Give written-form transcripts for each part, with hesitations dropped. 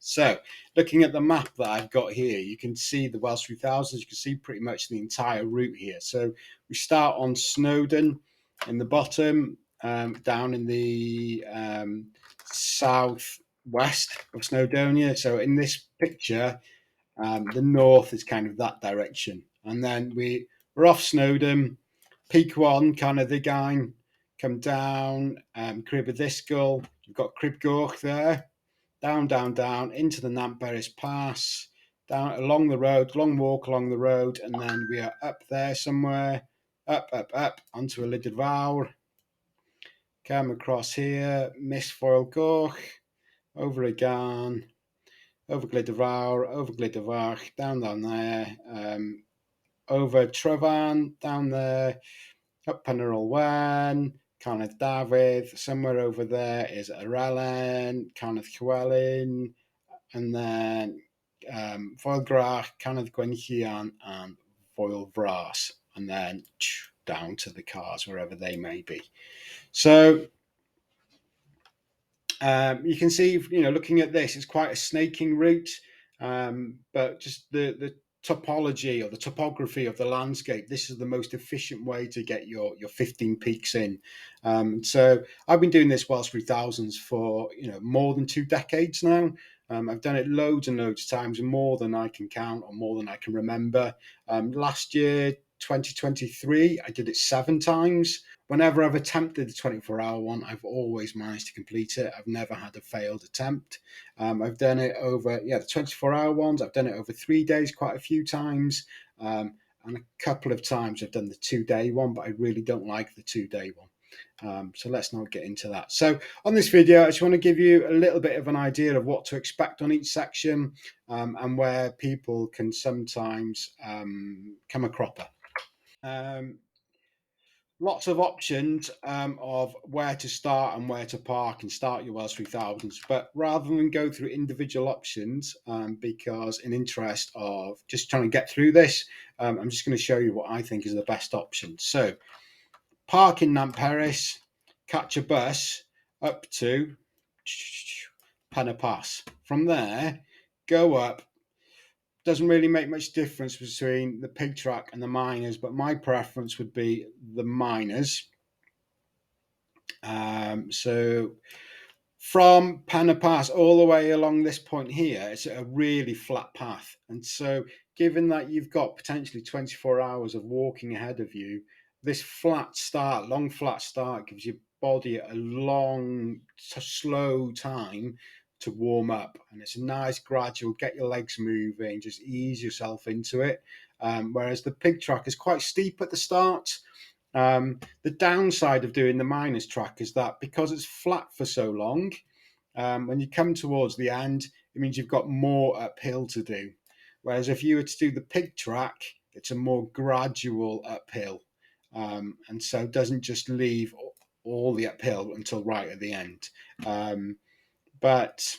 So looking at the map that I've got here, you can see the Welsh 3000s. You can see pretty much the entire route here. So we start on Snowdon in the bottom, down in the southwest of Snowdonia. So in this picture, the north is kind of that direction. And then we're off Snowdon, Peak 1, Carnarvon, come down, Crib of Disgwyl. You've got Crib Goch there, down into the Nantperis Pass, down along the road, long walk along the road, and then we are up there somewhere, up onto a Lydyr Fawr, come across here, Miss Foyle Goch, over again, over Glydyr Fawr, over Glydyr Fach, down there, over Tryfan, down there, up Penarol Wen, Carnedd Dafydd, somewhere over there is Arelen, Carnedd Llywelyn, and then Foel Grach, Carnedd Gwenllian, and Foel Fras, and then down to the cars, wherever they may be. So you can see, looking at this, it's quite a snaking route, but just the topology or the topography of the landscape, this is the most efficient way to get your 15 peaks in. So I've been doing this Welsh 3000s for more than 2 decades now. I've done it loads and loads of times, more than I can count or more than I can remember. Last year, 2023, I did it 7 times. Whenever I've attempted the 24-hour one, I've always managed to complete it. I've never had a failed attempt. I've done it over, the 24-hour ones. I've done it over 3 days quite a few times. And a couple of times I've done the 2-day one, but I really don't like the 2-day one. So let's not get into that. So on this video, I just want to give you a little bit of an idea of what to expect on each section, and where people can sometimes come a cropper. Lots of options of where to start and where to park and start your Welsh 3000s. But rather than go through individual options, because in interest of just trying to get through this, I'm just going to show you what I think is the best option. So park in Nantperis, catch a bus up to Penna Pass. From there, go up. Doesn't really make much difference between the pig track and the miners, but my preference would be the miners. So from Penna Pass all the way along this point here, it's a really flat path. And so given that you've got potentially 24 hours of walking ahead of you, this long flat start gives your body a long, slow time to warm up. And it's a nice gradual, get your legs moving, just ease yourself into it. Whereas the pig track is quite steep at the start. The downside of doing the miners track is that because it's flat for so long, when you come towards the end, it means you've got more uphill to do. Whereas if you were to do the pig track, it's a more gradual uphill. And so doesn't just leave all the uphill until right at the end. But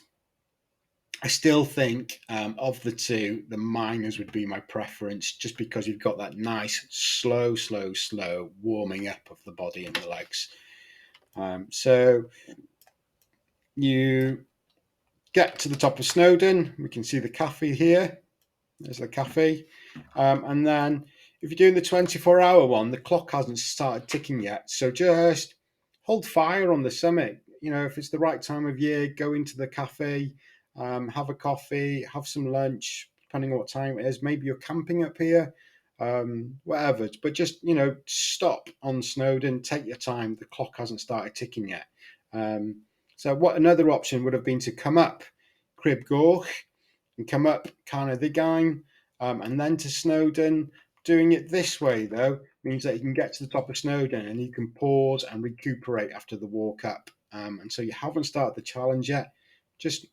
I still think of the two, the miners would be my preference, just because you've got that nice, slow warming up of the body and the legs. So you get to the top of Snowdon. We can see the cafe here. There's the cafe. And then if you're doing the 24-hour one, the clock hasn't started ticking yet. So just hold fire on the summit. If it's the right time of year, go into the cafe, have a coffee, have some lunch, depending on what time it is. Maybe you're camping up here, whatever. But just, stop on Snowdon, take your time. The clock hasn't started ticking yet. So what another option would have been to come up Crib Goch and come up Carnarvon, and then to Snowdon. Doing it this way, though, means that you can get to the top of Snowdon and you can pause and recuperate after the walk up. And so you haven't started the challenge yet. Just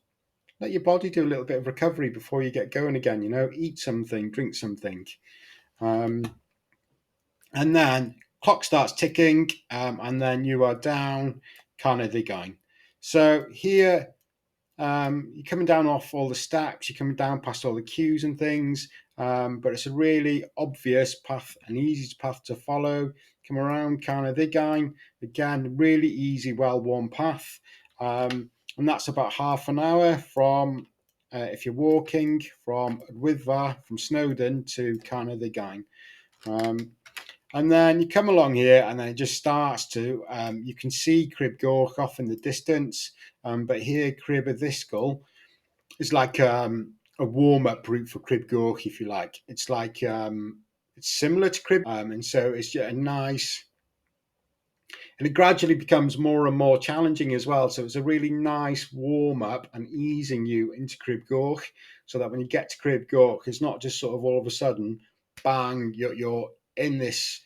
let your body do a little bit of recovery before you get going again. Eat something, drink something. And then clock starts ticking, and then you are down Carnarvon. So here, you're coming down off all the steps, you're coming down past all the queues and things, but it's a really obvious path, an easy path to follow. Come around Carnarvon, again, really easy, well-worn path, and that's about half an hour from if you're walking from Wyddfa, from Snowdon to Carnarvon. And then you come along here, and then it just starts to, you can see Crib Goch off in the distance, but here Crib Addisgol is like a warm-up route for Crib Goch, if you like. It's like it's similar to Crib, and so it's a nice, and it gradually becomes more and more challenging as well. So it's a really nice warm-up and easing you into Crib Goch, so that when you get to Crib Goch, it's not just sort of all of a sudden, bang, you're in this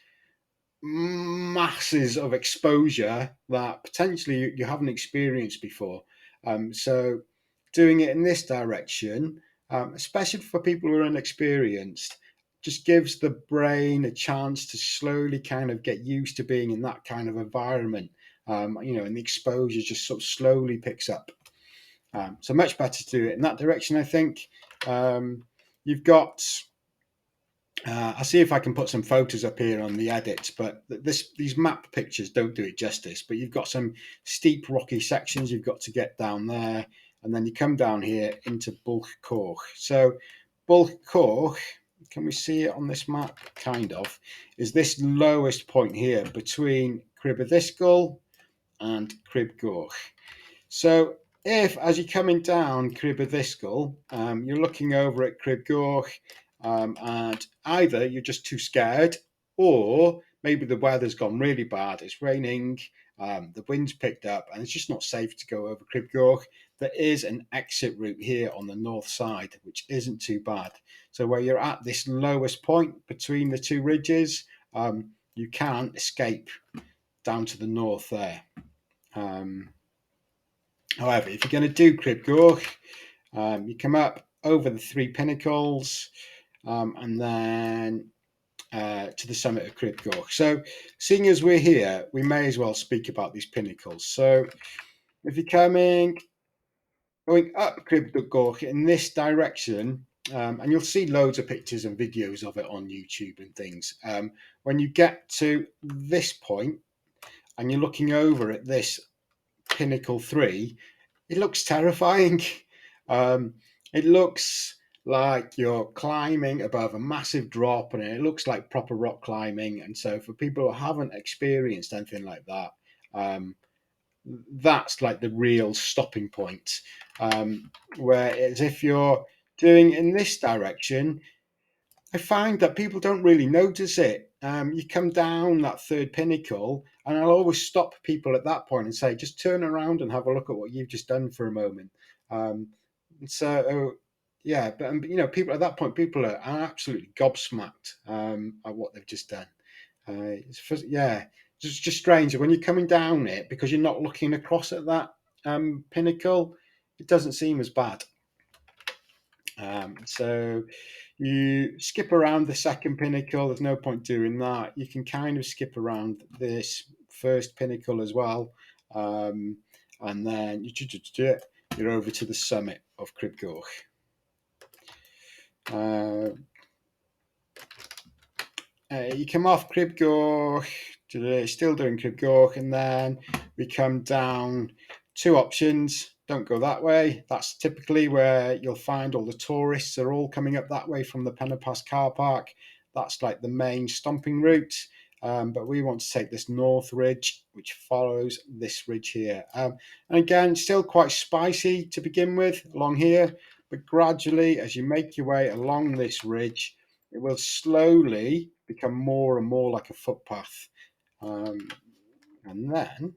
masses of exposure that potentially you haven't experienced before. So doing it in this direction, especially for people who are inexperienced, just gives the brain a chance to slowly kind of get used to being in that kind of environment. And the exposure just sort of slowly picks up. So much better to do it in that direction, I think. You've got I'll see if I can put some photos up here on the edit, but these map pictures don't do it justice. But you've got some steep rocky sections you've got to get down there, and then you come down here into Bulch Coch. So Bulch Coch, can we see it on this map? Kind of, is this lowest point here between Crib Addisgol and Crib Goch. So if, as you're coming down Crib Addisgol, you're looking over at Crib Goch, and either you're just too scared, or maybe the weather's gone really bad, it's raining, the wind's picked up, and it's just not safe to go over Crib Goch. There is an exit route here on the north side, which isn't too bad. So where you're at this lowest point between the two ridges, you can escape down to the north there. However, if you're going to do Crib Goch, you come up over the three pinnacles, and then to the summit of Crib Goch. So seeing as we're here, we may as well speak about these pinnacles. So if you're going up Crib Goch in this direction, and you'll see loads of pictures and videos of it on YouTube and things. When you get to this point and you're looking over at this Pinnacle 3, it looks terrifying. It looks like you're climbing above a massive drop, and it looks like proper rock climbing. And so for people who haven't experienced anything like that, that's like the real stopping point. Whereas if you're doing in this direction, I find that people don't really notice it. You come down that third pinnacle, and I'll always stop people at that point and say, just turn around and have a look at what you've just done for a moment. So, yeah, but people at that point, people are absolutely gobsmacked at what they've just done. It's just strange when you're coming down it, because you're not looking across at that pinnacle. It doesn't seem as bad. So you skip around the second pinnacle. There's no point doing that. You can kind of skip around this first pinnacle as well, and then you're over to the summit of Crib Goch. You come off Crib Goch, still doing Crib Goch, and then we come down. Two options. Don't go that way. That's typically where you'll find all the tourists are all coming up that way from the Pennapass car park. That's like the main stomping route. But we want to take this north ridge, which follows this ridge here. And again, still quite spicy to begin with along here, but gradually, as you make your way along this ridge, it will slowly become more and more like a footpath. And then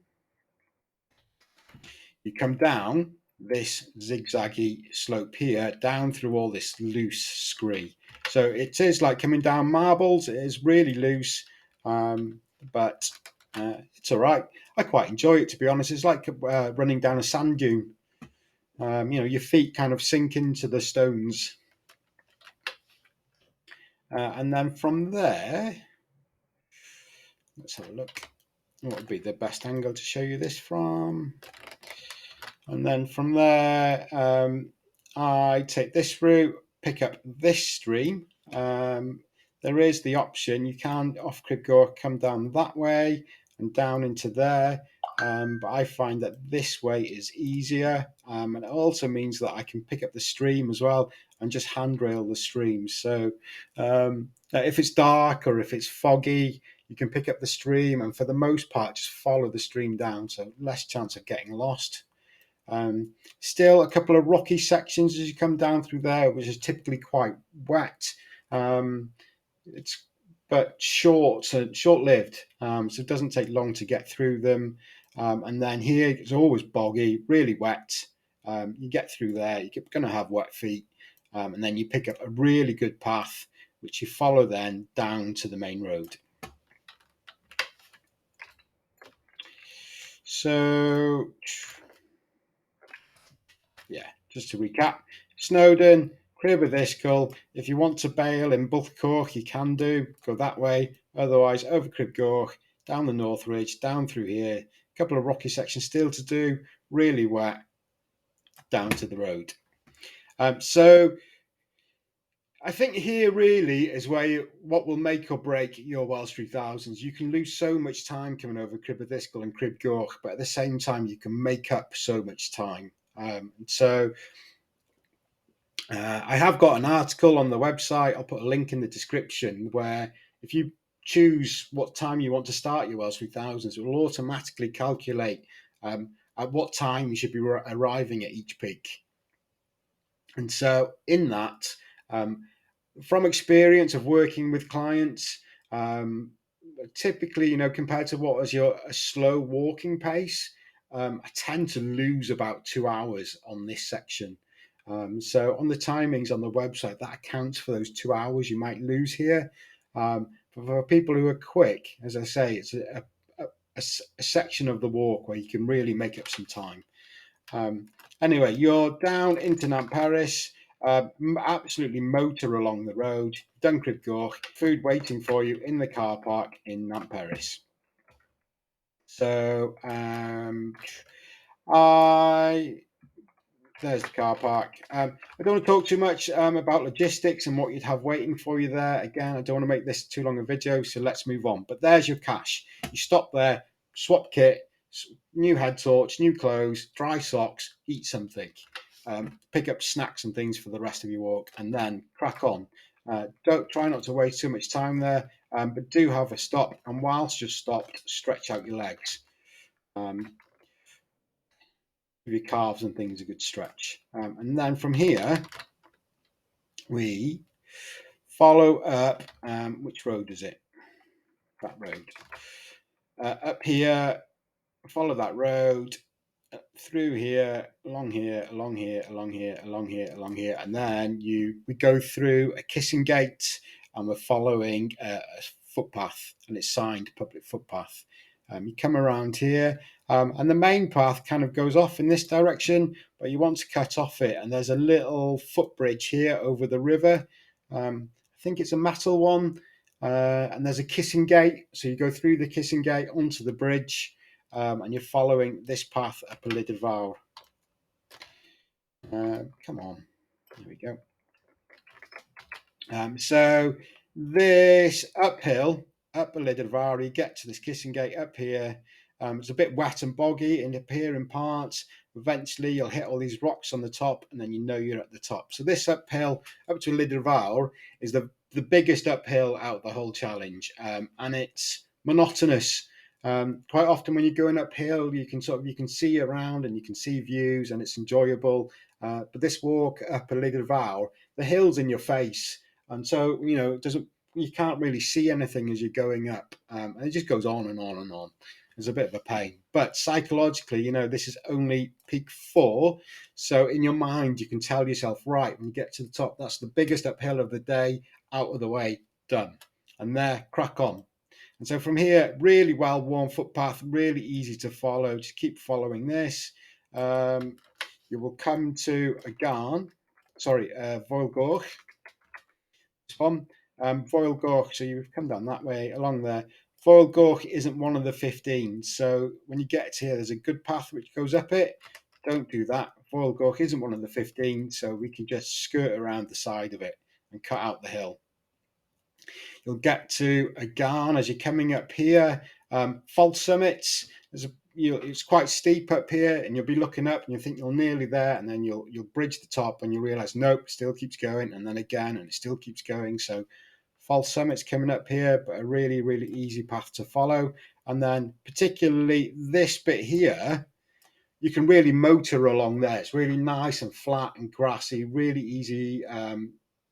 you come down this zigzaggy slope here, down through all this loose scree. So it is like coming down marbles. It is really loose, but it's all right. I quite enjoy it, to be honest. It's like running down a sand dune. Your feet kind of sink into the stones. And then from there, let's have a look. What would be the best angle to show you this from? And then from there, I take this route, pick up this stream. There is the option, you can off Crib Goch come down that way and down into there, but I find that this way is easier, and it also means that I can pick up the stream as well and just handrail the stream. So if it's dark or if it's foggy, you can pick up the stream and for the most part just follow the stream down, so less chance of getting lost. Still a couple of rocky sections as you come down through there, which is typically quite wet. It's but short-lived, so it doesn't take long to get through them. And then here it's always boggy, really wet. You get through there, you're going to have wet feet, and then you pick up a really good path, which you follow then down to the main road. So, yeah, just to recap, Snowdon, Crib of Iscle. If you want to bail in Bullcourt, you can do, go that way. Otherwise, over Crib Gorch, down the North Ridge, down through here. A couple of rocky sections still to do, really wet, down to the road. So I think here really is where what will make or break your Welsh 3000s. You can lose so much time coming over Crib of Iscle and Crib Gorch, but at the same time, you can make up so much time. So I have got an article on the website. I'll put a link in the description where if you choose what time you want to start your Welsh 3000s, it will automatically calculate at what time you should be arriving at each peak. And so in that, from experience of working with clients, typically, compared to what is a slow walking pace, I tend to lose about 2 hours on this section. So on the timings on the website, that accounts for those 2 hours you might lose here. But for people who are quick, as I say, it's a section of the walk where you can really make up some time. Anyway, you're down into Nantperis, absolutely motor along the road, Crib Gorch, food waiting for you in the car park in Nantperis. So there's the car park. I don't want to talk too much about logistics and what you'd have waiting for you there. Again, I don't want to make this too long a video, so let's move on. But there's your cache. You stop there, swap kit, new head torch, new clothes, dry socks, eat something, pick up snacks and things for the rest of your walk, and then crack on. Don't try not to waste too much time there, but do have a stop. And whilst you're stopped, stretch out your legs. Give your calves and things a good stretch. And then from here, we follow up. Which road is it? That road. Up here, follow that road through here, along here, along here, along here, along here, along here, and then we go through a kissing gate, and we're following a footpath, and it's signed public footpath. You come around here, and the main path kind of goes off in this direction, but you want to cut off it, and there's a little footbridge here over the river. I think it's a metal one, and there's a kissing gate, so you go through the kissing gate onto the bridge. And you're following this path up a Lydyr Fawr. Come on, here we go. So this uphill, up a Lydyr Fawr, you get to this kissing gate up here. It's a bit wet and boggy in up here in parts. Eventually, you'll hit all these rocks on the top, and then you know you're at the top. So this uphill up to Lydyr Fawr is the biggest uphill out of the whole challenge, and it's monotonous. Quite often when you're going uphill, you can see around and you can see views, and it's enjoyable. But this walk up a Lydyr Fawr, the hill's in your face, and so you can't really see anything as you're going up, and it just goes on and on and on. It's a bit of a pain, but psychologically, this is only peak 4, so in your mind you can tell yourself, right, when you get to the top, that's the biggest uphill of the day, out of the way, done, and there, crack on. And so from here, really well-worn footpath, really easy to follow. Just keep following this. You will come to Foel Gorch. Foel Gorch, so you come down that way, along there. Foel Gorch isn't one of the 15, so when you get to here, there's a good path which goes up it. Don't do that. Foel Gorch isn't one of the 15, so we can just skirt around the side of it and cut out the hill. You'll get to a Garn as you're coming up here. False summits. There's it's quite steep up here, and you'll be looking up and you think you're nearly there, and then you'll bridge the top and you realize nope, it still keeps going, and then again, and it still keeps going. So false summits coming up here, but a really, really easy path to follow. And then particularly this bit here, you can really motor along there. It's really nice and flat and grassy, really easy,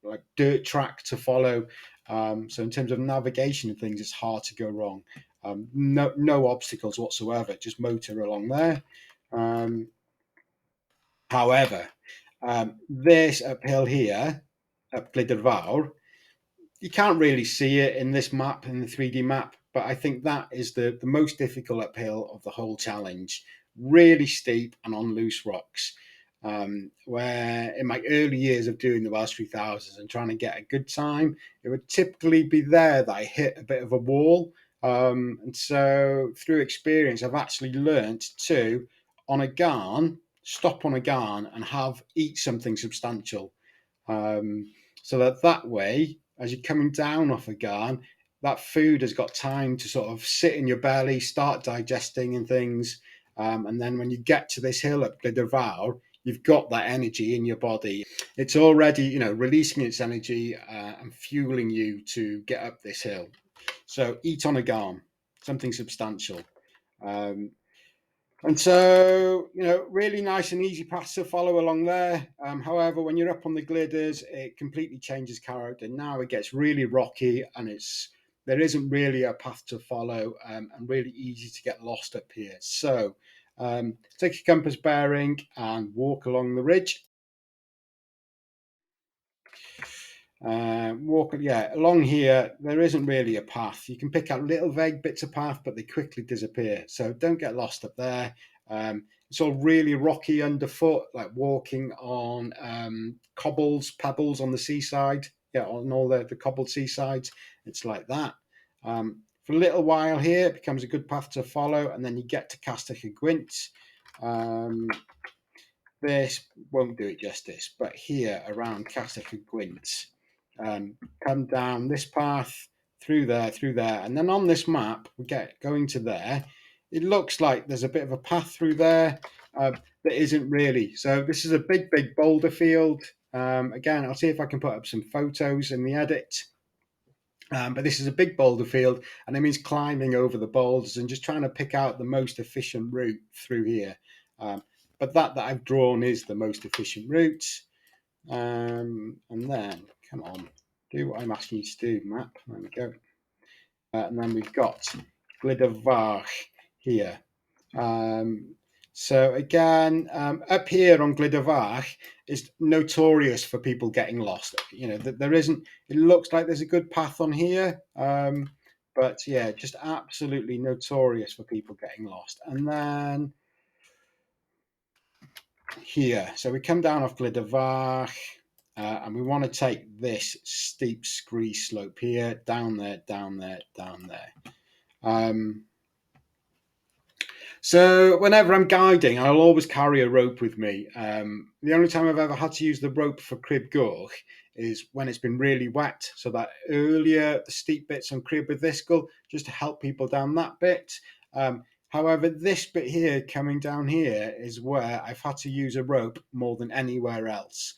like dirt track to follow. So in terms of navigation and things, it's hard to go wrong. No obstacles whatsoever. Just motor along there. Um, However, this uphill here, up Glydderfawr, you can't really see it in this map, in the 3D map, but I think that is the most difficult uphill of the whole challenge. Really steep and on loose rocks. Where in my early years of doing the Welsh 3000s and trying to get a good time, it would typically be there that I hit a bit of a wall. And so through experience, I've actually learnt to, on a garn, stop on a garn and eat something substantial. Um, so that way, as you're coming down off a garn, that food has got time to sort of sit in your belly, start digesting and things. And then when you get to this hill at Glydderfawr, you've got that energy in your body. It's already, releasing its energy and fueling you to get up this hill. So eat on a garn, something substantial. Um, and so, really nice and easy paths to follow along there. However, when you're up on the glidders, it completely changes character. Now it gets really rocky, and there isn't really a path to follow, and really easy to get lost up here. So, take your compass bearing and walk along the ridge. Along here, there isn't really a path. You can pick out little vague bits of path, but they quickly disappear. So don't get lost up there. It's all really rocky underfoot, like walking on pebbles on the seaside. Yeah, on all the cobbled seasides. It's like that. For a little while here, it becomes a good path to follow, and then you get to Castell y Gwynt. This won't do it justice, but here around Castell y Gwynt, come down this path through there, and then on this map we get going to there. It looks like there's a bit of a path through there that isn't really. So this is a big boulder field. Again, I'll see if I can put up some photos in the edit. But this is a big boulder field, and it means climbing over the boulders and just trying to pick out the most efficient route through here. But that I've drawn is the most efficient route. And then, come on, do what I'm asking you to do, map. There we go. And then we've got Glydderfawr here. So again, up here on Glydderfawr is notorious for people getting lost. There isn't. It looks like there's a good path on here, but yeah, just absolutely notorious for people getting lost. And then here, so we come down off Glydderfawr. And we want to take this steep scree slope here, down there, down there, down there. So whenever I'm guiding, I'll always carry a rope with me. The only time I've ever had to use the rope for Crib Goch is when it's been really wet. So that earlier, the steep bits on Crib Addysgol, just to help people down that bit. However, this bit here, coming down here, is where I've had to use a rope more than anywhere else.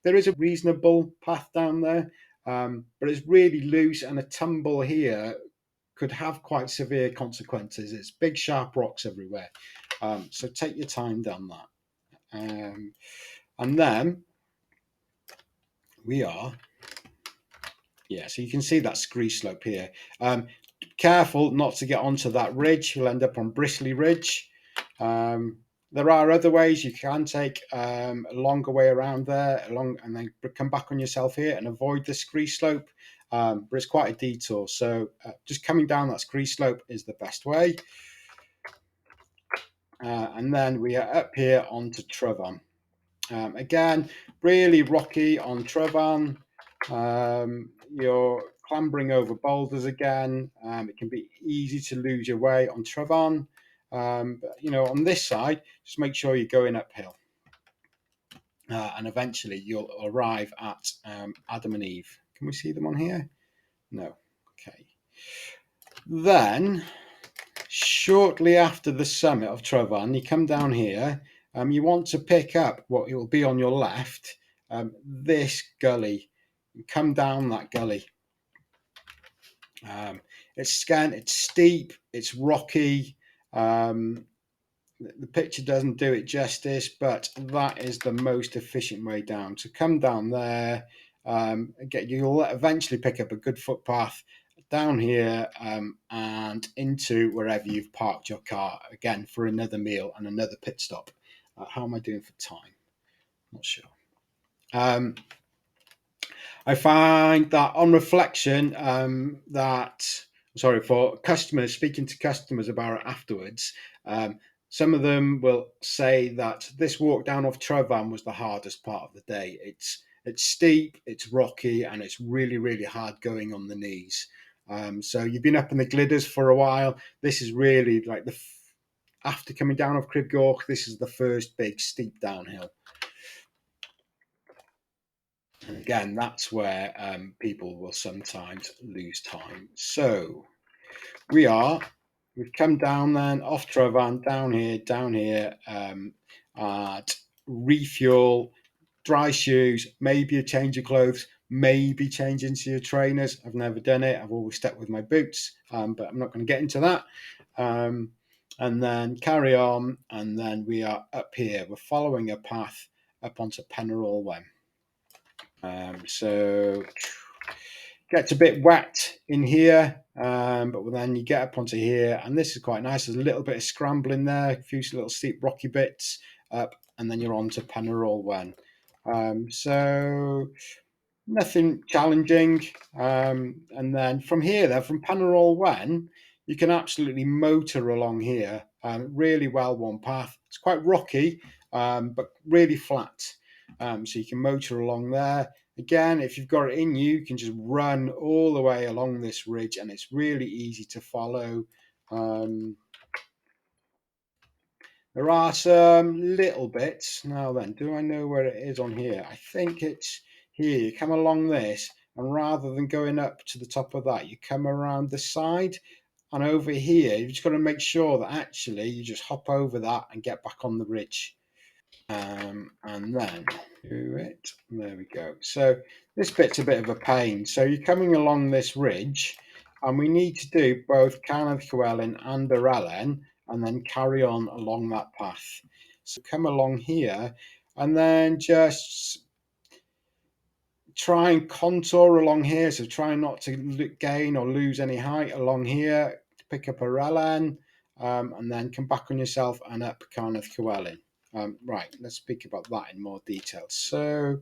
There is a reasonable path down there, but it's really loose, and a tumble here could have quite severe consequences. It's big, sharp rocks everywhere. So take your time down that. And then we are, so you can see that scree slope here. Careful not to get onto that ridge. You'll end up on Bristly Ridge. There are other ways you can take a longer way around there, and then come back on yourself here and avoid the scree slope. But it's quite a detour. So just coming down that scree slope is the best way. And then we are up here onto Tryfan. Again, really rocky on Tryfan. You're clambering over boulders again. It can be easy to lose your way on Tryfan. But, on this side, just make sure you're going uphill. And eventually you'll arrive at Adam and Eve. Can we see them on here? No. Okay. Then Shortly after the summit of Tryfan, you come down here. You want to pick up what will be on your left, this gully. You come down that gully. It's scant, it's steep, it's rocky. The picture doesn't do it justice, but that is the most efficient way down. So come down there. You'll eventually pick up a good footpath down here and into wherever you've parked your car again for another meal and another pit stop. How am I doing for time? Not sure. I find that on reflection, for customers, speaking to customers about it afterwards, some of them will say that this walk down off Tryfan was the hardest part of the day. It's steep, it's rocky, and it's really, really hard going on the knees. So you've been up in the glidders for a while. This is really like after coming down off Crib Gork, this is the first big steep downhill. And again, that's where people will sometimes lose time. So we've come down then off Tryfan, down here, at refuel, dry shoes, maybe a change of clothes, maybe change into your trainers. I've never done it. I've always stuck with my boots, but I'm not going to get into that. And then carry on, and then we are up here. We're following a path up onto Penarol Wen. So gets a bit wet in here, but then you get up onto here, and this is quite nice. There's a little bit of scrambling there, a few little steep rocky bits up, and then you're on to Penarol Wen. So nothing challenging. And then from here, from Penarol Wen, you can absolutely motor along here. Really well worn path. It's quite rocky, but really flat. So you can motor along there. Again, if you've got it in you, you can just run all the way along this ridge, and it's really easy to follow. There are some little bits. Now then, do I know where it is on here? I think it's here. You come along this, and rather than going up to the top of that, you come around the side, and over here, you've just got to make sure that actually you just hop over that and get back on the ridge. And then do it. There we go. So this bit's a bit of a pain. So you're coming along this ridge, and we need to do both Canad Llywelyn and Yr Elen, and then carry on along that path. So come along here, and then just try and contour along here. So try not to gain or lose any height along here. Pick up Yr Elen, and then come back on yourself and up Canad Llywelyn. Right, let's speak about that in more detail. So,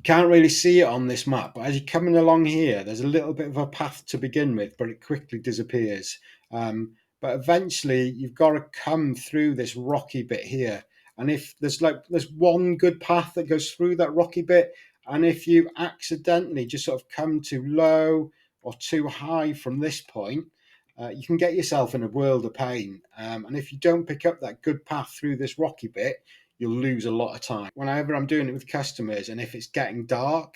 can't really see it on this map, but as you're coming along here, there's a little bit of a path to begin with, but it quickly disappears. But eventually, you've got to come through this rocky bit here. And if there's one good path that goes through that rocky bit, and if you accidentally just sort of come too low or too high from this point, you can get yourself in a world of pain. And if you don't pick up that good path through this rocky bit, you'll lose a lot of time. Whenever I'm doing it with customers, and if it's getting dark,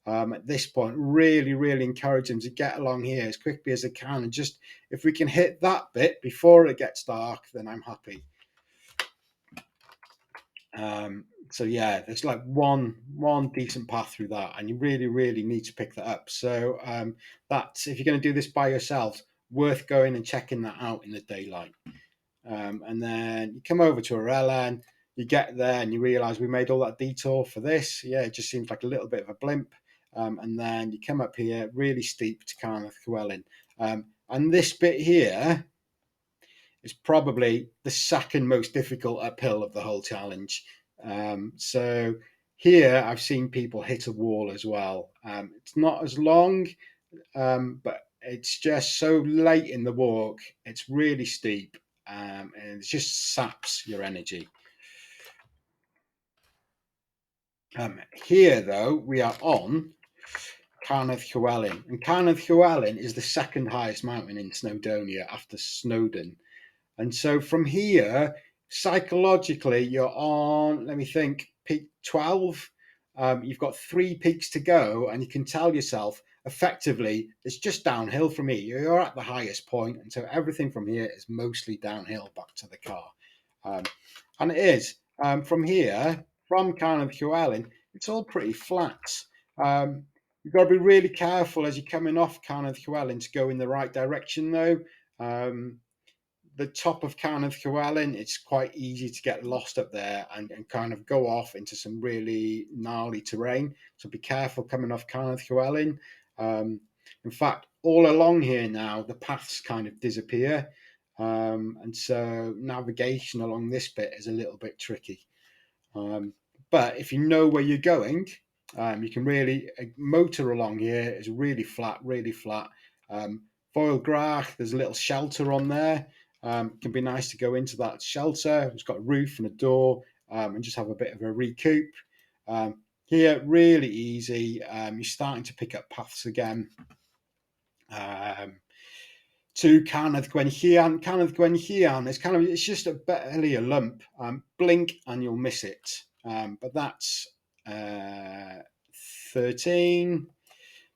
at this point, really, really encourage them to get along here as quickly as they can. And just if we can hit that bit before it gets dark, then I'm happy. So yeah, there's like one decent path through that, and you really, really need to pick that up. So that's, if you're going to do this by yourselves, worth going and checking that out in the daylight. And then you come over to Yr Elen, you get there and you realise we made all that detour for this. Yeah, it just seems like a little bit of a blimp. And then you come up here, really steep to Canad Llywelyn. And this bit here is probably the second most difficult uphill of the whole challenge. So here I've seen people hit a wall as well. It's not as long, but it's just so late in the walk. It's really steep, and it just saps your energy. Here, though, we are on Canad Llywelyn, and Canad Llywelyn is the second highest mountain in Snowdonia after Snowdon. And so from here, psychologically, you're on, let me think, peak 12. You've got 3 peaks to go, and you can tell yourself, effectively it's just downhill from here. You're at the highest point, and so everything from here is mostly downhill back to the car. Um, and it is from here, from Carnarvon Llewellyn, it's all pretty flat. Um, you've got to be really careful as you're coming off Carnarvon Llewellyn to go in the right direction, though. Um, the top of Carnarvon Llewellyn, it's quite easy to get lost up there and kind of go off into some really gnarly terrain. So be careful coming off Carnarvon Llewellyn. Um, in fact, all along here now, the paths kind of disappear. And so navigation along this bit is a little bit tricky. Um, but if you know where you're going, you can really motor along here. It's really flat, really flat. Foil Grach, there's a little shelter on there. It can be nice to go into that shelter. It's got a roof and a door, and just have a bit of a recoup. Here, really easy. You're starting to pick up paths again. To Canad Gwenllian. Canad Gwenllian is kind of, it's just barely a lump. Blink and you'll miss it. But that's 13.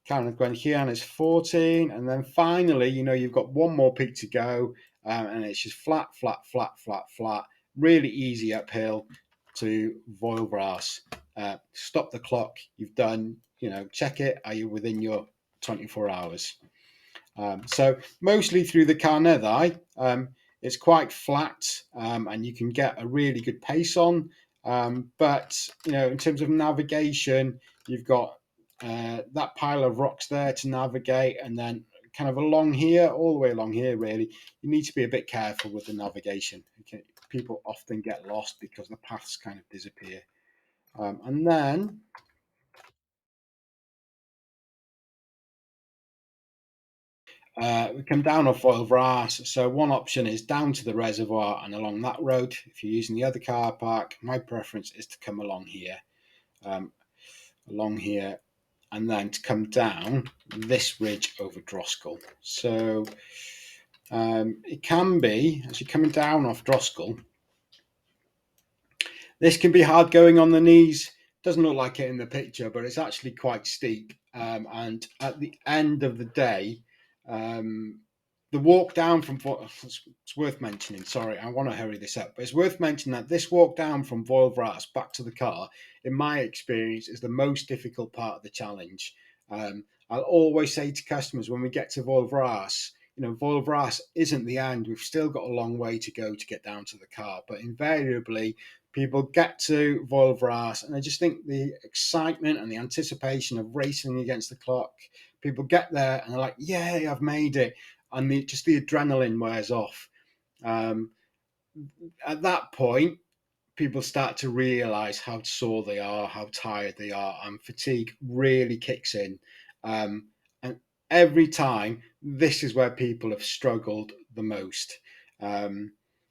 Canad Gwenllian is 14. And then finally, you've got one more peak to go. And it's just flat, flat, flat, flat, flat. Really easy uphill to Voilbras. Stop the clock. You've done, check it. Are you within your 24 hours? So mostly through the Carneddau, it's quite flat, and you can get a really good pace on. But in terms of navigation, you've got that pile of rocks there to navigate, and then kind of along here, all the way along here, really, you need to be a bit careful with the navigation. Okay. People often get lost because the paths kind of disappear. And then we come down off Foil Vras. So one option is down to the reservoir and along that road. If you're using the other car park, my preference is to come um, along here, and then to come down this ridge over Droskell. So it can be, as you're coming down off Droskell, this can be hard going on the knees. Doesn't look like it in the picture, but it's actually quite steep. And at the end of the day, the walk down from, it's worth mentioning, sorry, I want to hurry this up, but it's worth mentioning that this walk down from Voilbras back to the car, in my experience, is the most difficult part of the challenge. I'll always say to customers when we get to Voilbras, Voilbras isn't the end. We've still got a long way to go to get down to the car, but invariably, people get to Voilbras and I just think the excitement and the anticipation of racing against the clock, people get there and they're like, yay, I've made it. And just the adrenaline wears off. Um, at that point, people start to realize how sore they are, how tired they are, and fatigue really kicks in. And every time, this is where people have struggled the most. I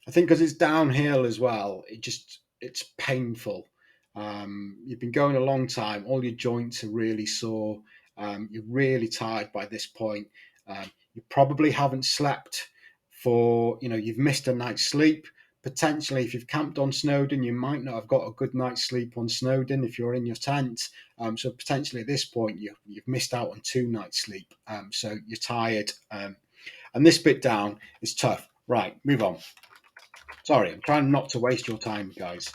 think because it's downhill as well, it's painful. You've been going a long time, all your joints are really sore. You're really tired by this point. You probably haven't slept you've missed a night's sleep. Potentially, if you've camped on Snowdon, you might not have got a good night's sleep on Snowdon if you're in your tent. So potentially at this point, you've missed out on 2 nights sleep. So you're tired. And this bit down is tough. Right, move on. Sorry, I'm trying not to waste your time, guys.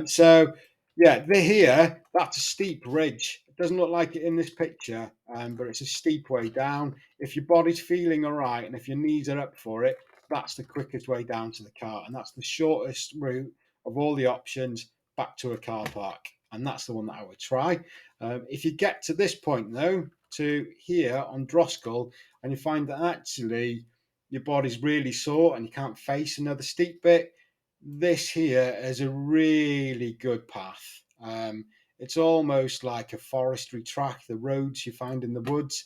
So, yeah, they're here. That's a steep ridge. It doesn't look like it in this picture, but it's a steep way down. If your body's feeling all right and if your knees are up for it, that's the quickest way down to the car. And that's the shortest route of all the options back to a car park. And that's the one that I would try. If you get to this point, though, to here on Droskell, and you find that actually your body's really sore and you can't face another steep bit, this here is a really good path. It's almost like a forestry track. The roads you find in the woods,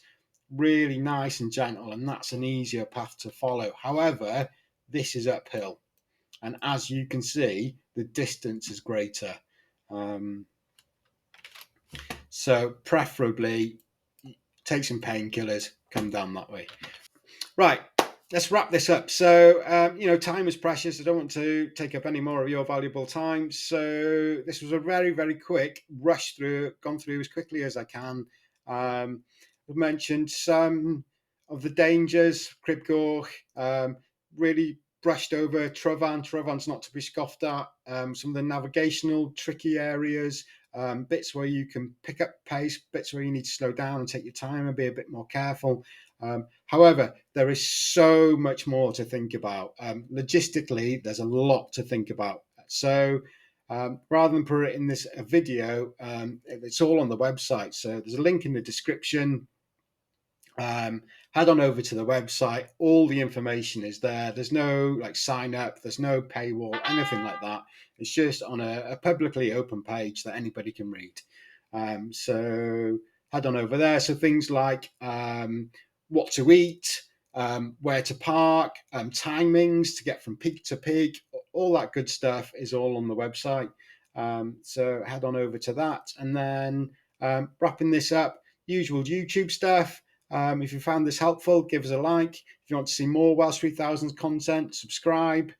really nice and gentle, and that's an easier path to follow. However, this is uphill, and as you can see, the distance is greater. So preferably take some painkillers, come down that way. Right, let's wrap this up. So, time is precious. I don't want to take up any more of your valuable time. So, this was a very, very quick rush through, gone through as quickly as I can. We've mentioned some of the dangers, Cribgoch, really brushed over Tryfan. Tryfan's not to be scoffed at. Some of the navigational tricky areas, bits where you can pick up pace, bits where you need to slow down and take your time and be a bit more careful. However, there is so much more to think about. Logistically, there's a lot to think about. So rather than put it in this video, it's all on the website. So there's a link in the description. Head on over to the website. All the information is there. There's no like sign up. There's no paywall, anything like that. It's just on a publicly open page that anybody can read. So head on over there. So things like what to eat, where to park, timings to get from peak to peak, all that good stuff is all on the website. So head on over to that. And then wrapping this up, usual YouTube stuff. If you found this helpful, give us a like. If you want to see more Welsh 3000s content, subscribe.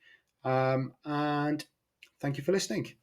And thank you for listening.